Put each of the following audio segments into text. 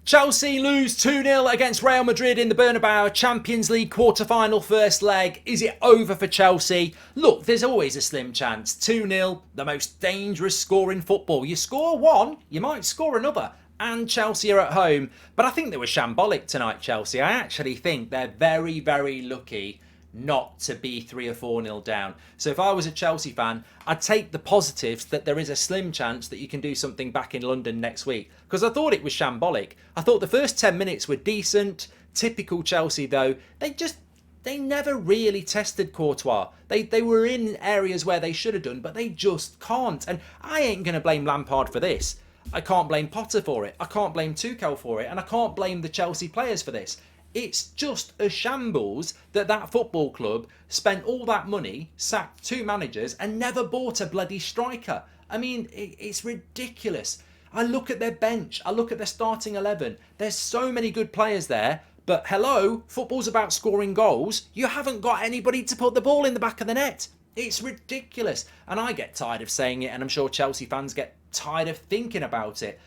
Chelsea lose 2-0 against Real Madrid in the Bernabeu Champions League quarter-final first leg. Is it over for Chelsea? Look, there's always a slim chance. 2-0, the most dangerous score in football. You score one, you might score another. And Chelsea are at home. But I think they were shambolic tonight, Chelsea. I actually think they're very, very lucky not to be 3 or 4-0 down. So if I was a Chelsea fan, I'd take the positives that there is a slim chance that you can do something back in London next week. Because I thought it was shambolic. I thought the first 10 minutes were decent. Typical Chelsea though. They never really tested Courtois. They were in areas where they should have done, but they just can't. And I ain't going to blame Lampard for this. I can't blame Potter for it. I can't blame Tuchel for it. And I can't blame the Chelsea players for this. It's just a shambles that football club spent all that money, sacked 2 managers and never bought a bloody striker. I mean, it's ridiculous. I look at their bench. I look at their starting 11. There's so many good players there. But hello, football's about scoring goals. You haven't got anybody to put the ball in the back of the net. It's ridiculous. And I get tired of saying it, and I'm sure Chelsea fans get tired of thinking about it.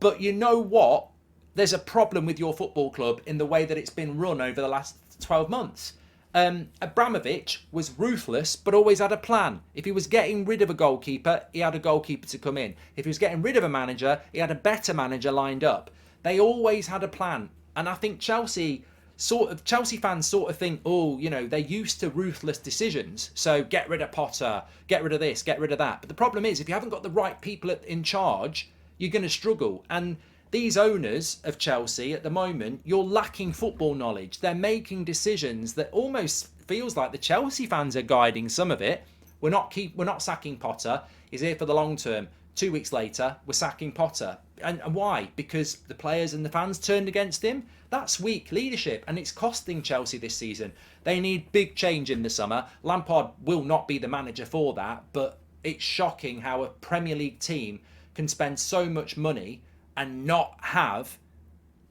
But you know what? There's a problem with your football club in the way that it's been run over the last 12 months. Abramovich was ruthless, but always had a plan. If he was getting rid of a goalkeeper, he had a goalkeeper to come in. If he was getting rid of a manager, he had a better manager lined up. They always had a plan. And I think Chelsea fans sort of think, oh, you know, they're used to ruthless decisions. So get rid of Potter, get rid of this, get rid of that. But the problem is, if you haven't got the right people in charge, you're going to struggle. And these owners of Chelsea at the moment, you're lacking football knowledge. They're making decisions that almost feels like the Chelsea fans are guiding some of it. We're not sacking Potter. He's here for the long term. 2 weeks later, we're sacking Potter. And why? Because the players and the fans turned against him? That's weak leadership, and it's costing Chelsea this season. They need big change in the summer. Lampard will not be the manager for that, but it's shocking how a Premier League team can spend so much money and not have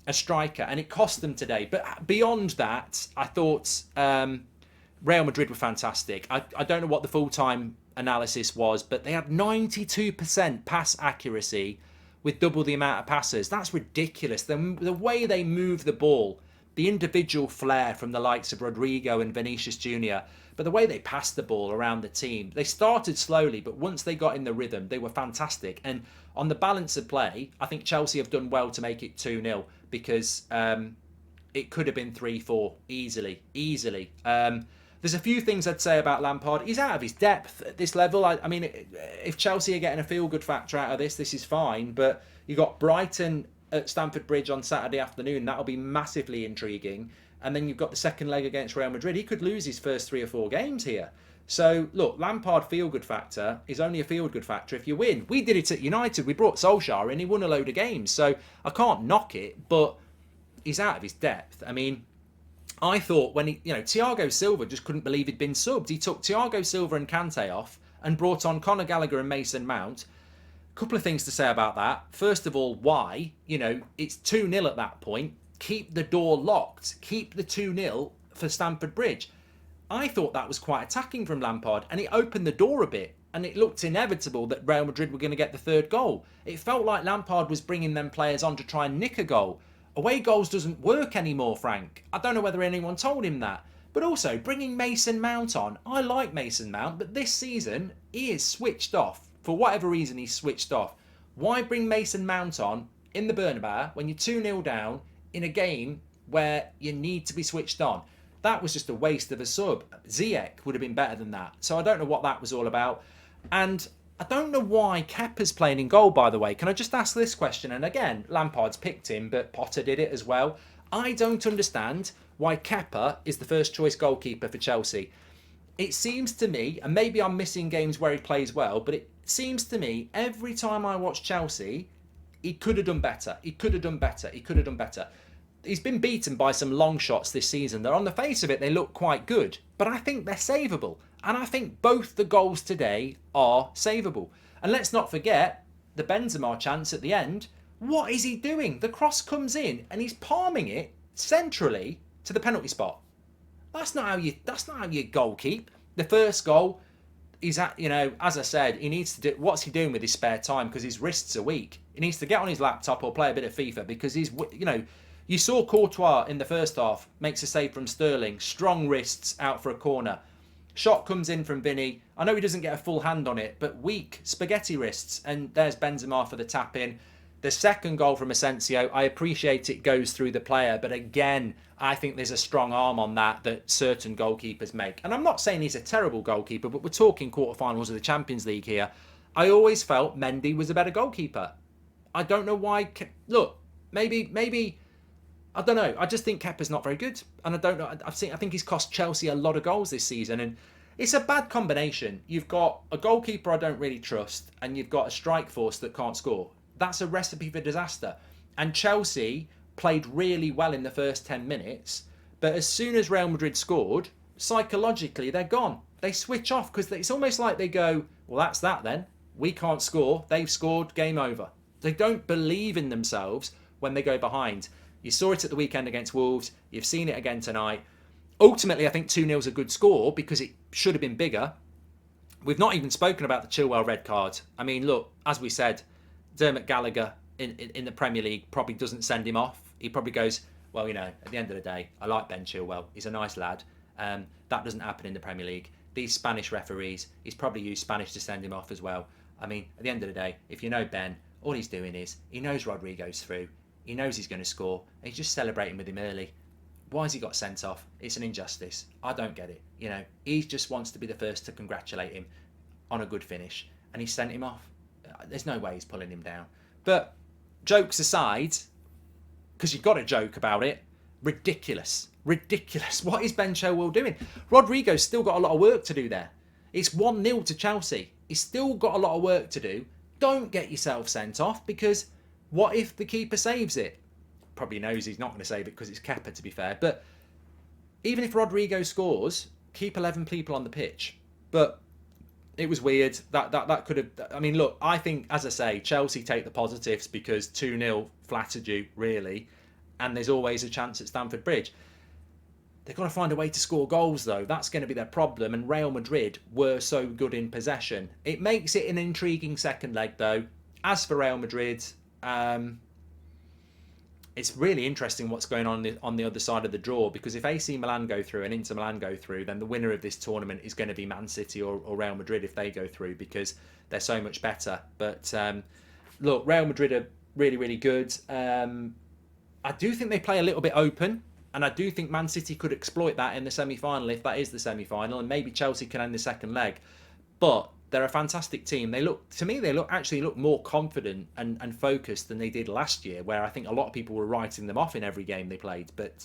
a striker, and it cost them today. But beyond that, I thought Real Madrid were fantastic. I don't know what the full-time analysis was, but they had 92% pass accuracy with double the amount of passes. That's ridiculous. The way they move the ball, the individual flair from the likes of Rodrigo and Vinicius Jr., but the way they passed the ball around the team, they started slowly, but once they got in the rhythm, they were fantastic. And on the balance of play, I think Chelsea have done well to make it 2-0 because it could have been 3-4 easily. There's a few things I'd say about Lampard. He's out of his depth at this level. I mean, if Chelsea are getting a feel-good factor out of this is fine. But you got Brighton at Stamford Bridge on Saturday afternoon. That'll be massively intriguing. And then you've got the second leg against Real Madrid. He could lose his first 3 or 4 games here. So, look, Lampard feel-good factor is only a feel-good factor if you win. We did it at United. We brought Solskjaer in. He won a load of games. So, I can't knock it, but he's out of his depth. I mean, I thought when Thiago Silva just couldn't believe he'd been subbed. He took Thiago Silva and Kante off and brought on Conor Gallagher and Mason Mount. A couple of things to say about that. First of all, why? It's 2-0 at that point. Keep the door locked. Keep the 2-0 for Stamford Bridge. I thought that was quite attacking from Lampard, and it opened the door a bit, and it looked inevitable that Real Madrid were going to get the third goal. It felt like Lampard was bringing them players on to try and nick a goal. Away goals doesn't work anymore, Frank. I don't know whether anyone told him that. But also, bringing Mason Mount on. I like Mason Mount, but this season, he is switched off. For whatever reason, he's switched off. Why bring Mason Mount on in the Bernabeu when you're 2-0 down in a game where you need to be switched on? That was just a waste of a sub. Ziyech would have been better than that. So I don't know what that was all about. And I don't know why Kepa's playing in goal, by the way. Can I just ask this question? And again, Lampard's picked him, but Potter did it as well. I don't understand why Kepa is the first choice goalkeeper for Chelsea. It seems to me, and maybe I'm missing games where he plays well, but it seems to me every time I watch Chelsea, he could have done better. He could have done better. He could have done better. He's been beaten by some long shots this season. They're on the face of it, they look quite good, but I think they're savable. And I think both the goals today are savable. And let's not forget the Benzema chance at the end. What is he doing? The cross comes in and he's palming it centrally to the penalty spot. That's not how you goal keep. The first goal, he's at, as I said, he needs to do. What's he doing with his spare time? Because his wrists are weak. He needs to get on his laptop or play a bit of FIFA because he's, you know, you saw Courtois in the first half, makes a save from Sterling, strong wrists out for a corner. Shot comes in from Vinny. I know he doesn't get a full hand on it, but weak spaghetti wrists. And there's Benzema for the tap in. The second goal from Asensio, I appreciate it goes through the player, but again, I think there's a strong arm on that certain goalkeepers make. And I'm not saying he's a terrible goalkeeper, but we're talking quarterfinals of the Champions League here. I always felt Mendy was a better goalkeeper. I don't know why. Look, maybe. I don't know. I just think Kepa's not very good, and I don't know. I think he's cost Chelsea a lot of goals this season, and it's a bad combination. You've got a goalkeeper I don't really trust, and you've got a strike force that can't score. That's a recipe for disaster. And Chelsea played really well in the first 10 minutes, but as soon as Real Madrid scored, psychologically they're gone. They switch off because it's almost like they go, well, that's that then. We can't score. They've scored. Game over. They don't believe in themselves when they go behind. You saw it at the weekend against Wolves. You've seen it again tonight. Ultimately, I think 2-0 is a good score because it should have been bigger. We've not even spoken about the Chilwell red card. I mean, look, as we said, Dermot Gallagher in the Premier League probably doesn't send him off. He probably goes, well, you know, at the end of the day, I like Ben Chilwell. He's a nice lad. That doesn't happen in the Premier League. These Spanish referees, he's probably used Spanish to send him off as well. I mean, at the end of the day, if you know Ben, all he's doing is he knows Rodrigo's through. He knows he's going to score. And he's just celebrating with him early. Why has he got sent off? It's an injustice. I don't get it. You know, he just wants to be the first to congratulate him on a good finish. And he sent him off. There's no way he's pulling him down. But jokes aside, because you've got to joke about it, ridiculous. Ridiculous. What is Ben Chilwell doing? Rodrigo's still got a lot of work to do there. It's 1-0 to Chelsea. He's still got a lot of work to do. Don't get yourself sent off because what if the keeper saves it? Probably knows he's not going to save it because it's Kepa, to be fair. But even if Rodrigo scores, keep 11 people on the pitch. But it was weird. That could have... I mean, look, I think, as I say, Chelsea take the positives because 2-0 flattered you, really. And there's always a chance at Stamford Bridge. They've got to find a way to score goals, though. That's going to be their problem. And Real Madrid were so good in possession. It makes it an intriguing second leg, though. As for Real Madrid, it's really interesting what's going on the other side of the draw. Because if AC Milan go through and Inter Milan go through, then the winner of this tournament is going to be Man City or Real Madrid if they go through because they're so much better. But look, Real Madrid are really, really good. I do think they play a little bit open. And I do think Man City could exploit that in the semi-final if that is the semi-final. And maybe Chelsea can end the second leg. But they're a fantastic team. They look more confident and focused than they did last year, where I think a lot of people were writing them off in every game they played. But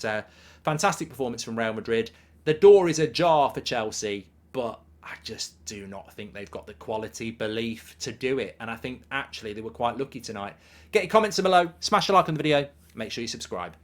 fantastic performance from Real Madrid. The door is ajar for Chelsea, but I just do not think they've got the quality, belief to do it. And I think actually they were quite lucky tonight. Get your comments below. Smash a like on the video. Make sure you subscribe.